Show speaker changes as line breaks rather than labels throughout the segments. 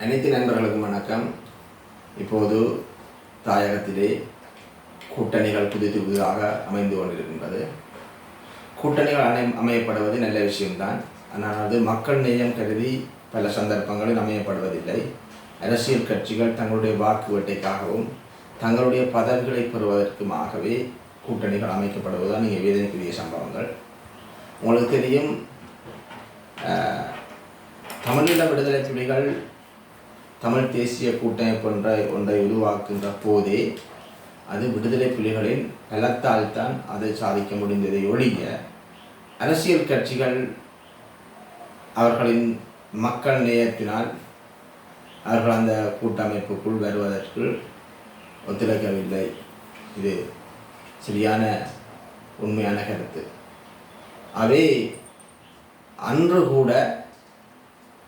அனைத்து நண்பர்களுக்கும் வணக்கம். இப்போது தாயகத்திலே கூட்டணிகள் புதிதாக அமைந்து கொண்டிருக்கின்றது. கூட்டணிகள் அமையப்படுவது நல்ல விஷயம்தான். ஆனால் அது மக்கள் நேயம் கருதி பல சந்தர்ப்பங்களில் அமையப்படுவதில்லை. அரசியல் கட்சிகள் தங்களுடைய வாக்கு வேட்டைக்காகவும் தங்களுடைய பதவிகளை பெறுவதற்குமாகவே கூட்டணிகள் அமைக்கப்படுவதுதான் இங்கே வேதனைக்குரிய சம்பவங்கள். உங்களுக்கு தெரியும், தமிழீழ விடுதலை புலிகள் தமிழ் தேசிய கூட்டமைப்பு ஒன்றை உருவாக்குகின்ற போதே அது விடுதலை புலிகளின் பலத்தால் தான் அதை சாதிக்க முடிந்ததை ஒழிய அரசியல் கட்சிகள் அவர்களின் மக்கள் நேயத்தினால் அவர்கள் அந்த கூட்டமைப்புக்குள் வருவதற்கு ஒத்துழைக்கவில்லை. இது சரியான உண்மையான கருத்து. அவை அன்று கூட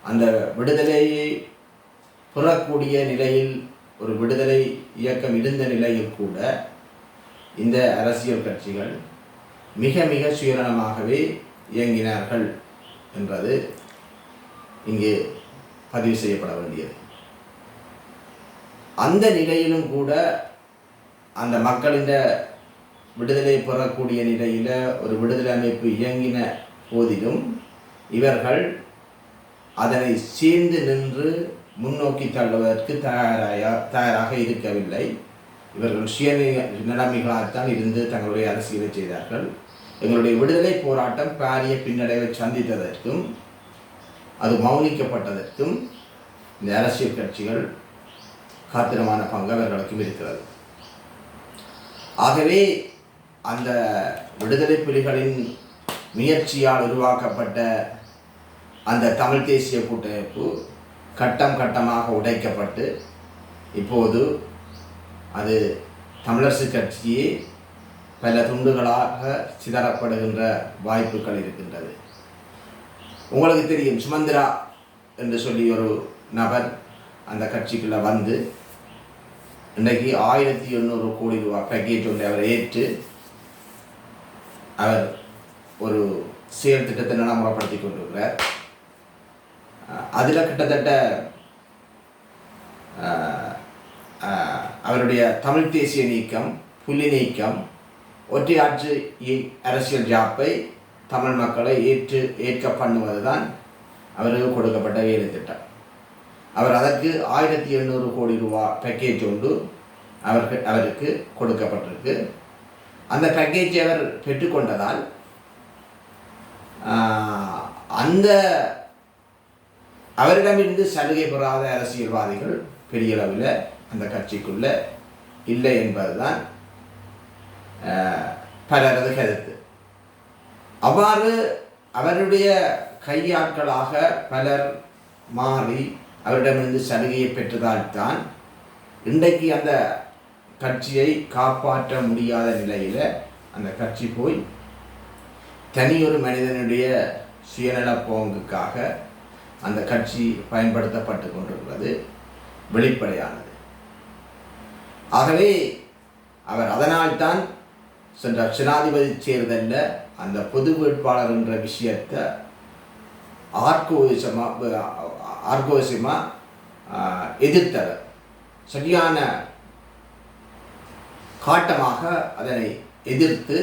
அந்த விடுதலையை பெறக்கூடிய நிலையில் ஒரு விடுதலை இயக்கம் இருந்த நிலையில் கூட இந்த அரசியல் கட்சிகள் மிக மிக சுயநலமாகவே இயங்கினார்கள் என்பது இங்கே பதிவு செய்யப்பட வேண்டியது. அந்த நிலையிலும் கூட அந்த மக்களின் விடுதலை பெறக்கூடிய நிலையில் ஒரு விடுதலை அமைப்பு இயங்கின போதிலும் இவர்கள் அதனை சேர்ந்து நின்று முன்னோக்கி தள்ளுவதற்கு தயாராக இருக்கவில்லை. இவர்கள் சுயநிலைமைகளாகத்தான் இருந்து தங்களுடைய அரசியலை செய்தார்கள். எங்களுடைய விடுதலை போராட்டம் பாரிய பின்னடைவை சந்தித்ததற்கும் அது மௌனிக்கப்பட்டதற்கும் இந்த அரசியல் கட்சிகள் காத்திரமான பங்கு அவர்களுக்கும் இருக்கிறது. ஆகவே அந்த விடுதலை புலிகளின் முயற்சியால் உருவாக்கப்பட்ட அந்த தமிழ் தேசிய கூட்டமைப்பு கட்டம் கட்டமாக உடைக்கப்பட்டு இப்போது அது தமிழரசு கட்சியே பல துண்டுகளாக சிதறப்படுகின்ற வாய்ப்புகள் இருக்கின்றது. உங்களுக்கு தெரியும், சுமந்திரா என்று சொல்லி ஒரு நபர் அந்த கட்சிக்குள்ளே வந்து இன்றைக்கு 1800 கோடி ரூபாய் பேக்கேஜ் ஒன்றை அவர் ஏற்று அவர் ஒரு செயல் திட்டத்தை நடைமுறைப்படுத்தி கொண்டிருக்கிறார். அதில் கிட்டத்தட்ட அவருடைய தமிழ் தேசிய நீக்கம், புலி நீக்கம், ஒற்றையாட்சி அரசியல் ஜாப்பை தமிழ் மக்களை ஏற்க பண்ணுவது தான் அவருக்கு கொடுக்கப்பட்ட வேலை திட்டம். அவர் அதற்கு 1800 கோடி ரூபாய் பேக்கேஜ் ஒன்று அவருக்கு கொடுக்கப்பட்டிருக்கு. அந்த பேக்கேஜை அவர் பெற்றுக்கொண்டதால் அந்த அவரிடமிருந்து சலுகை பெறாத அரசியல்வாதிகள் பெரிய அளவில் அந்த கட்சிக்குள்ள இல்லை என்பதுதான் பலரது கருத்து. அவ்வாறு அவருடைய கையாட்களாக பலர் மாறி அவரிடமிருந்து சலுகையை பெற்றதால்தான் இன்றைக்கு அந்த கட்சியை காப்பாற்ற முடியாத நிலையில் அந்த கட்சி போய் தனியொரு மனிதனுடைய சுயநல போங்குக்காக அந்த கட்சி பயன்படுத்தப்பட்டு கொண்டிருக்கிறது வெளிப்படையானது. ஆகவே அவர் அதனால்தான் சென்ற ஜனாதிபதி தேர்தலில் அந்த பொது வேட்பாளர் என்ற விஷயத்தை ஆர்கோசமாக எதிர்த்தவர். சரியான காட்டமாக அதனை எதிர்த்து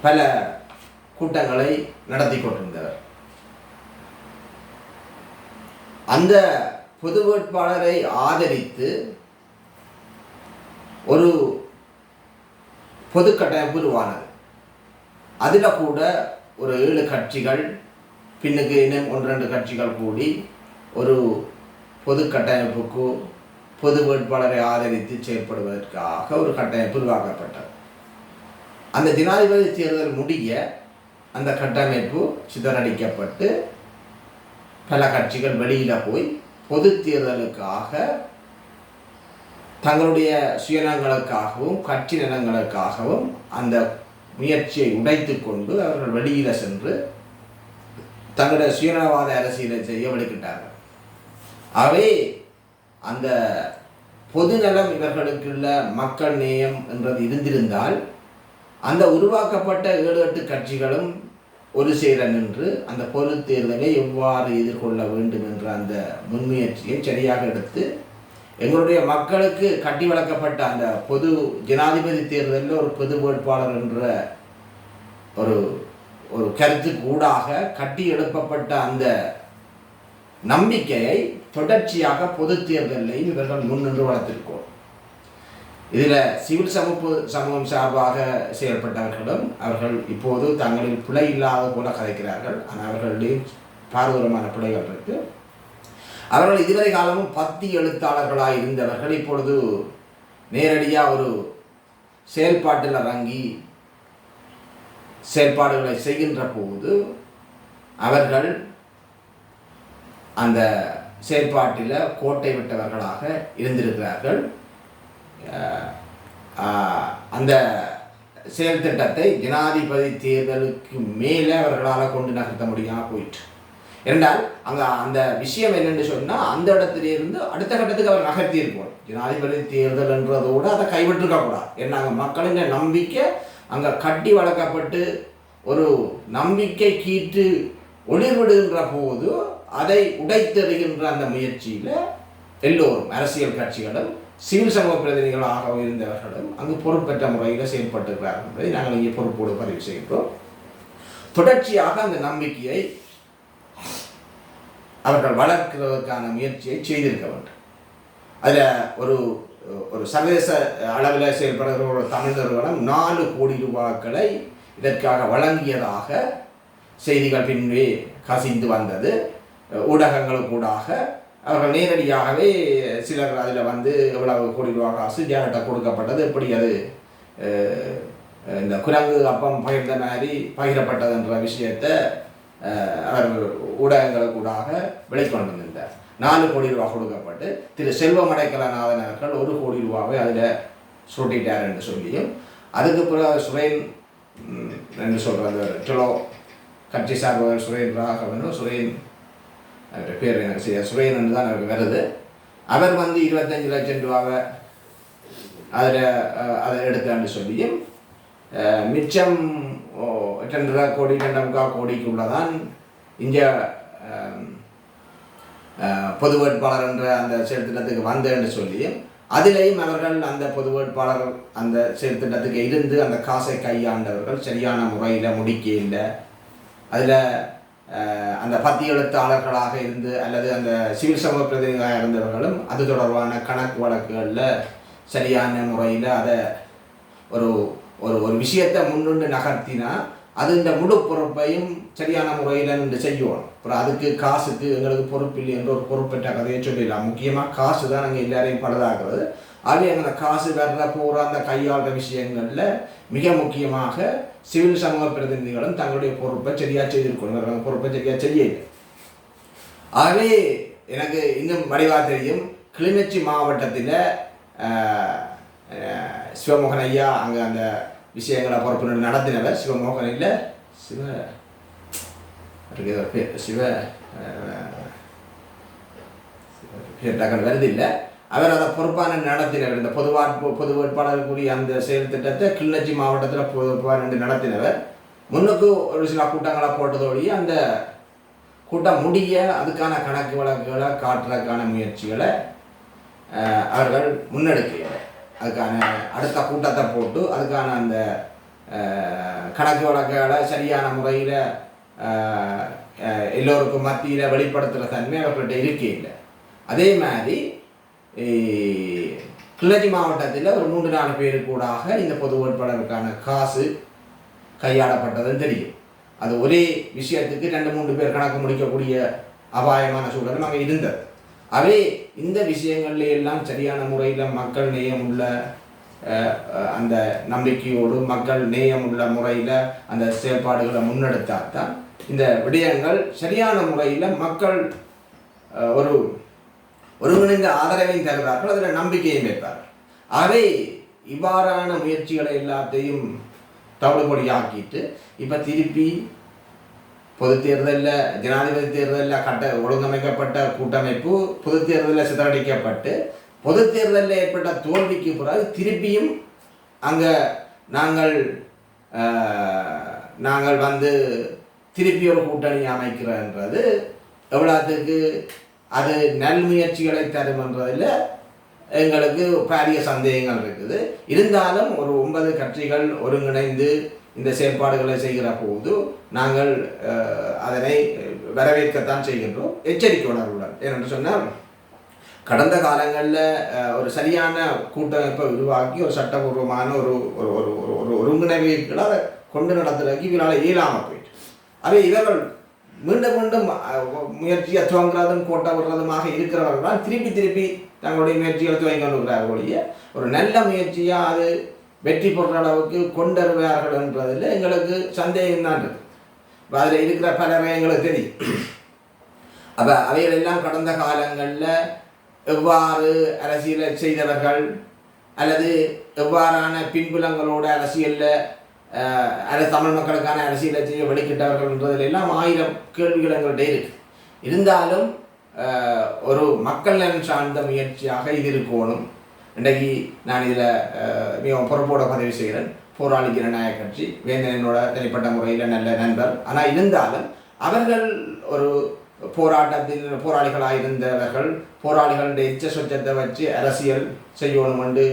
பல கூட்டங்களை நடத்தி கொண்டிருந்தவர். அந்த பொது வேட்பாளரை ஆதரித்து ஒரு பொது கட்டமைப்பு உருவானது. அதில் கூட ஒரு 7 கட்சிகள், பின்னுக்கு இன்னும் 1-2 கட்சிகள் கூடி ஒரு பொது கட்டமைப்புக்கு பொது வேட்பாளரை ஆதரித்து செயல்படுவதற்காக ஒரு கட்டமைப்பு உருவாக்கப்பட்டது. அந்த ஜனாதிபதி தேர்தல் முடிய அந்த கட்டமைப்பு சிதறடிக்கப்பட்டு பல கட்சிகள் வெளியில் போய் பொது தேர்தலுக்காக தங்களுடைய சுயநலங்களுக்காகவும் கட்சி நலன்களுக்காகவும் அந்த முயற்சியை உடைத்து கொண்டு அவர்கள் வெளியில் சென்று தங்களுடைய சுயநலவாத அரசியலை செய்ய வழிகிட்டார்கள். அவை அந்த பொது நலம் இவர்களுக்குள்ள மக்கள் நேயம் என்றது இருந்திருந்தால் அந்த உருவாக்கப்பட்ட 7-8 கட்சிகளும் ஒரு சேர நின்று அந்த பொது தேர்தலை எவ்வாறு எதிர்கொள்ள வேண்டும் என்ற அந்த முன்முயற்சியை சரியாக எடுத்து எங்களுடைய மக்களுக்கு கட்டி வளர்க்கப்பட்ட அந்த பொது ஜனாதிபதி தேர்தலில் ஒரு பொது வேட்பாளர் என்ற ஒரு ஒரு கருத்துக்கு ஊடாக கட்டி எழுப்பப்பட்ட அந்த நம்பிக்கையை தொடர்ச்சியாக பொது தேர்தலையும் இவர்கள் முன்னின்று வளர்த்திருக்கோம். இதில் சிவில் சமூகம் சார்பாக செயல்பட்டவர்களும் அவர்கள் இப்போது தங்களில் பிழை இல்லாத போல கதைக்கிறார்கள். ஆனால் அவர்களுடைய பாரதூரமான பிழைகள் இருக்கு. அவர்கள் இதுவரை காலமும் பத்தி எழுத்தாளர்களாக இருந்தவர்கள் இப்பொழுது நேரடியாக ஒரு செயல்பாட்டில் இறங்கி செயல்பாடுகளை செய்கின்ற போது அவர்கள் அந்த செயல்பாட்டில் கோட்டை விட்டவர்களாக இருந்திருக்கிறார்கள். அந்த செயல் திட்டத்தை ஜனாதிபதி தேர்தலுக்கு மேலே அவர்களால் கொண்டு நகர்த்த முடியாமல் போயிட்டு என்றால் அங்கே அந்த விஷயம் என்னென்னு சொன்னால் அந்த இடத்திலிருந்து அடுத்த கட்டத்துக்கு அவர் நகர்த்தி இருப்போம். ஜனாதிபதி தேர்தல் என்றதோடு அதை கைவிட்டிருக்கக்கூடாது. ஏன்னா அங்கே மக்களின் நம்பிக்கை அங்கே கட்டி வளர்க்கப்பட்டு ஒரு நம்பிக்கை கீற்று ஒளிர்விடுகின்ற போது அதை உடைத்தெறிகின்ற அந்த முயற்சியில் எல்லோரும் அரசியல் கட்சிகளும் சிவில் சமூக பிரதிநிதிகளாக இருந்தவர்களும் அங்கு பொறுப்பற்ற முறையில் செயல்பட்டிருக்கிறார்கள் என்பதை நாங்கள் இங்கே பொறுப்போடு பதிவு செய்கிறோம். தொடர்ச்சியாக அந்த நம்பிக்கையை அவர்கள் வளர்க்கிறதுக்கான முயற்சியை செய்திருக்க வேண்டும். அதில் ஒரு ஒரு சர்வதேச அளவில் செயல்படுகிற ஒரு தமிழ் நிறுவனம் 4 கோடி ரூபாய்களை இதற்காக வழங்கியதாக செய்திகள் பின்பே கசிந்து வந்தது. ஊடகங்களுக்கூடாக அவர்கள் நேரடியாகவே சிலர் அதில் வந்து எவ்வளவு கோடி ரூபா காசு ஜேரட்டாக கொடுக்கப்பட்டது, எப்படி அது இந்த குரங்கு அப்பம் பகிர்ந்த மாதிரி பகிரப்பட்டது என்ற விஷயத்தை அவர் ஊடகங்களுக்கூடாக வெளிக்கொண்டு வந்திருந்தார். 4 கோடி ரூபா கொடுக்கப்பட்டு திரு செல்வம் அடைக்கலநாதன் அவர்கள் 1 கோடி ரூபாவை அதில் சுருட்டிட்டார் என்று சொல்லியும், அதுக்கு பிறகு சுரேன் என்று சொல்கிற டொலோ கட்சி சார்பவர் சுரேன் ராகவனும் சுரேன் பேர் எனக்கு செய்ய சுரேன் என்று தான் அவருக்கு வருது. அவர் வந்து 25 லட்சம் ரூபாவை அதில் அதை எடுத்தான்னு சொல்லியும் மிச்சம் 2.5 கோடி 2.25 கோடிக்குள்ளதான் இங்கே பொது வேட்பாளர் என்ற அந்த செயல்திட்டத்துக்கு வந்தேன்னு சொல்லியும் அதிலேயும் அவர்கள் அந்த பொது வேட்பாளர் அந்த செயல்திட்டத்துக்கு இருந்து அந்த காசை கையாண்டவர்கள் சரியான முறையில் முடிக்க இல்லை. அதில் அந்த பத்தி எழுத்தாளர்களாக இருந்து அல்லது அந்த சிவில் சமூக பிரதிநிதிகளாக இருந்தவர்களும் அது தொடர்பான கணக்கு வழக்குகளில் சரியான முறையில் அதை ஒரு ஒரு ஒரு விஷயத்தை முன்னின்று நகர்த்தினா அது இந்த முழு பொறுப்பையும் சரியான முறையில் நின்று செய்யணும். அப்புறம் அதுக்கு காசுக்கு எங்களுக்கு பொறுப்பில்லை என்ற ஒரு பொறுப்பற்ற கதையை சொல்லிடலாம். முக்கியமாக காசு தான் நாங்கள் எல்லாரையும் பழுதாக்குறது. ஆகவே அந்த காசு வர்ற போகிற அந்த கையாளுற விஷயங்களில் மிக முக்கியமாக சிவில் சமூக பிரதிநிதிகளும் தங்களுடைய பொறுப்பை சரியாக செய்திருக்கணும். பொறுப்பை சரியாக செய்யலை. ஆகவே எனக்கு இன்னும் வடிவாக தெரியும், கிளிநொச்சி மாவட்டத்தில் சிவமோகன் ஐயா அங்கே அந்த விஷயங்களை பொறுப்பு நடத்தினவர். சிவமோகன் இல்லை, சிவ டக்குன்னு வருது இல்லை, அவர் அதை பொறுப்பான நடத்தினவர். இந்த பொது வேட்பாளருக்குரிய அந்த செயல் திட்டத்தை கிளிநொச்சி மாவட்டத்தில் பொறுப்பான நடத்தினவர். முன்னுக்கு ஒரு சில கூட்டங்களை போட்டதோடைய அந்த கூட்டம் முடிய அதுக்கான கணக்கு வழக்குகளை காட்டுறதுக்கான முயற்சிகளை அவர்கள் முன்னெடுக்கிறார். அதுக்கான அடுத்த கூட்டத்தை போட்டு அதுக்கான அந்த கணக்கு வழக்குகளை சரியான முறையில் எல்லோருக்கும் மத்தியில் வெளிப்படுத்துகிற தன்மை அவர்கள்ட்ட இருக்கே இல்லை. அதே மாதிரி கிளிநொச்சி மாவட்டத்தில் ஒரு 3-4 பேருக்கு கூடாக இந்த பொது வேட்பாளருக்கான காசு கையாளப்பட்டதுன்னு தெரியும். அது ஒரே விஷயத்துக்கு 2-3 பேர் கணக்கு முடிக்கக்கூடிய அபாயமான சூழலும் அங்கே இருந்தது. அவை இந்த விஷயங்கள்ல எல்லாம் சரியான முறையில் மக்கள் நேயம் உள்ள அந்த நம்பிக்கையோடு மக்கள் நேயம் உள்ள முறையில் அந்த செயல்பாடுகளை முன்னெடுத்தால்தான் இந்த விடயங்கள் சரியான முறையில் மக்கள் ஒரு ஒருங்கிணைந்த ஆதரவையும் தருவார்கள், அதில் நம்பிக்கையும் வைப்பார்கள். ஆகவே இவ்வாறான முயற்சிகளை எல்லாத்தையும் தவிடுபொடியாக்கிட்டு இப்போ திருப்பி பொது தேர்தலில் ஜனாதிபதி தேர்தலில் ஒழுங்கமைக்கப்பட்ட கூட்டமைப்பு பொது தேர்தலில் சிதறடிக்கப்பட்டு பொது தேர்தலில் ஏற்பட்ட தோல்விக்கு பிறகு திருப்பியும் அங்கே நாங்கள் வந்து திருப்பி ஒரு கூட்டணி அமைக்கிறன்றது எவ்வளோத்துக்கு அது நல் முயற்சிகளை தரும்ன்றதில் எங்களுக்கு பாரிய சந்தேகங்கள் இருக்குது. இருந்தாலும் ஒரு 9 கட்சிகள் ஒருங்கிணைந்து இந்த செயல்பாடுகளை செய்கிற போது நாங்கள் அதனை வரவேற்கத்தான் செய்கின்றோம், எச்சரிக்கை உணர்வுடன். ஏனென்று சொன்னால் கடந்த காலங்களில் ஒரு சரியான கூட்டமைப்பை உருவாக்கி ஒரு சட்டபூர்வமான ஒரு ஒருங்கிணைவுகளை அதை கொண்டு நடத்துறதுக்கு இவரால் இயலாமல் போயிட்டு, அவை இவர்கள் மீண்டும் மீண்டும் முயற்சியை துவங்குறதும் கோட்டை விடுறதுமாக இருக்கிறவர்கள் தான் திருப்பி தங்களுடைய முயற்சிகளை துவங்கி கொண்டிருக்கிறார்கள் ஒழிய ஒரு நல்ல முயற்சியாக அது வெற்றி பெறுற அளவுக்கு கொண்டருவார்கள் என்றதில் எங்களுக்கு சந்தேகம் தான் இருக்குது. அதில் இருக்கிற பலரை எங்களுக்கு தெரியும். அப்போ அவைகளெல்லாம் கடந்த காலங்களில் எவ்வாறு அரசியலை செய்தவர்கள் அல்லது எவ்வாறான பின்புலங்களோட அரசியலில் தமிழ் மக்களுக்கான அரசியலை செய்ய வெளிக்கிட்டவர்கள்ன்றதில் எல்லாம் 1000 கேள்விகள் எங்கள்கிட்ட இருக்கு. இருந்தாலும் ஒரு மக்கள் நலன் சார்ந்த முயற்சியாக இது இருக்கணும். இன்றைக்கு நான் இதில் மிகவும் பொறுப்போட பதிவு செய்கிறேன். போராளி ஜனநாயக கட்சி வேந்தன் என்னோட தனிப்பட்ட முறையில் நல்ல நண்பர். ஆனால் இருந்தாலும் அவர்கள் ஒரு போராட்டத்தில் போராளிகளாக இருந்தவர்கள் போராளிகளுடைய எச்ச சொச்சத்தை வச்சு அரசியல் செய்யணும் என்று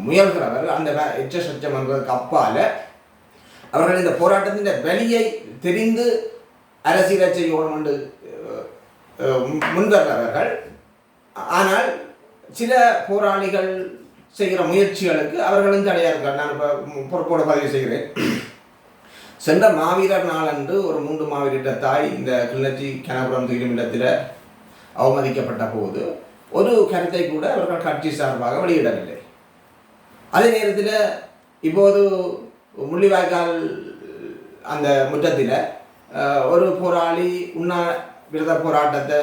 முயல்கிறவர். அந்த எச்ச சொச்சம் என்பதற்கு அப்பால் அவர்கள் இந்த போராட்டத்தின் வெளியை தெரிந்து அரசியலை செய்யணும் என்று முன்வர்றவர்கள். ஆனால் சில போராளிகள் செய்கிற முயற்சிகளுக்கு அவர்களும் தடையாக இருக்கார். நான் இப்போ பொறுப்போடு பதிவு செய்கிறேன். சென்ற மாவீரர் நாளன்று ஒரு 3 மாவீரர் தாய் இந்த கிளிநொச்சி கனபுரம் தீர்மிடத்தில் அவமதிக்கப்பட்ட போது ஒரு கருத்தை கூட அவர்கள் கட்சி சார்பாக வெளியிடவில்லை. அதே நேரத்தில் இப்போது முள்ளிவாய்க்கால் அந்த முற்றத்தில் ஒரு போராளி உண்ணாவிரத போராட்டத்தை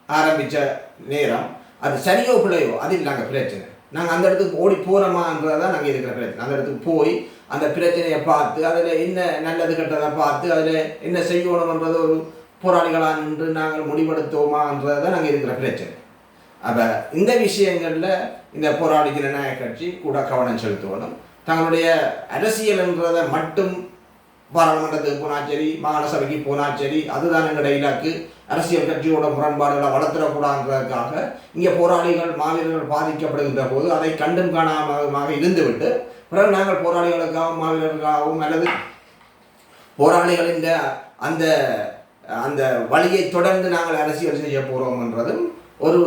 ஆரம்பித்த நேரம் அது சரியோ பிள்ளையோ அது இல்லைங்க பிரச்சனை. நாங்கள் அந்த இடத்துக்கு ஓடி போகிறோமான்றதான் நாங்கள் இருக்கிற பிரச்சனை. அந்த இடத்துக்கு போய் அந்த பிரச்சனையை பார்த்து அதில் என்ன நல்லது கெட்டதை பார்த்து அதில் என்ன செய்யணும்ன்றது ஒரு போராளிகளாக நின்று நாங்கள் முடிவெடுத்தோமான்றதை தான் நாங்கள் இருக்கிற பிரச்சனை. அப்போ இந்த விஷயங்களில் இந்த போராளி ஜனநாயக கட்சி கூட கவனம் செலுத்தணும். தங்களுடைய அரசியல்ன்றதை மட்டும் பாராளுமன்றத்துக்கு போனால் சரி, மாகாண சபைக்கு போனால் சரி, அதுதான் எங்களுடைய இலக்கு. அரசியல் கட்சியோட முரண்பாடுகளை வளர்த்துடக்கூடாதுன்றதுக்காக இங்கே போராளிகள் மாவீரர்கள் பாதிக்கப்படுகின்ற போது அதை கண்டும் காணாமமாக இருந்துவிட்டு பிறகு நாங்கள் போராளிகளுக்காகவும் மாவீரர்களுக்காகவும் அல்லது போராளிகளின் அந்த அந்த வழியை தொடர்ந்து நாங்கள் அரசியல் செய்ய போகிறோம்ன்றதும் ஒரு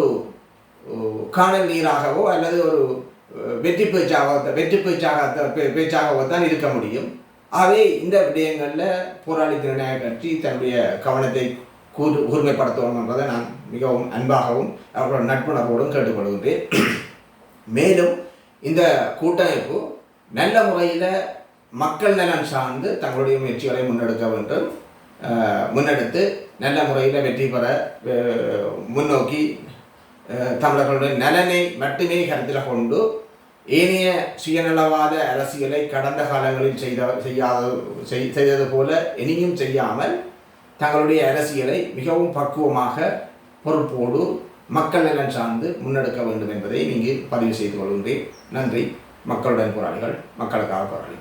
காணல் நீராகவோ அல்லது ஒரு வெற்றி பேச்சாகவோ தான் இருக்க முடியும். ஆகவே இந்த விடயங்களில் போராளி ஜனநாயக கட்சி தன்னுடைய கவனத்தை கூர்மைப்படுத்தணும் என்பதை நான் மிகவும் அன்பாகவும் அவர்களோட நட்புணர்வோடும் கேட்டுக்கொள்கின்றேன். மேலும் இந்த கூட்டமைப்பு நல்ல முறையில் மக்கள் நலன் சார்ந்து தங்களுடைய முயற்சிகளை முன்னெடுக்க வேண்டும். முன்னெடுத்து நல்ல முறையில் வெற்றி பெற முன்னோக்கி தமிழர்களுடைய நலனை மட்டுமே கருத்தில் கொண்டு ஏனைய சுயநலவாத அரசியலை கடந்த காலங்களில் செய்தது போல இனியும் செய்யாமல் தங்களுடைய அரசியலை மிகவும் பக்குவமாக பொறுப்போடு மக்கள் நலன் சார்ந்து முன்னெடுக்க வேண்டும் என்பதை இங்கு பதிவு செய்து கொள்கின்றேன். நன்றி. மக்களுடன் போராளிகள், மக்களுக்காக போராளி.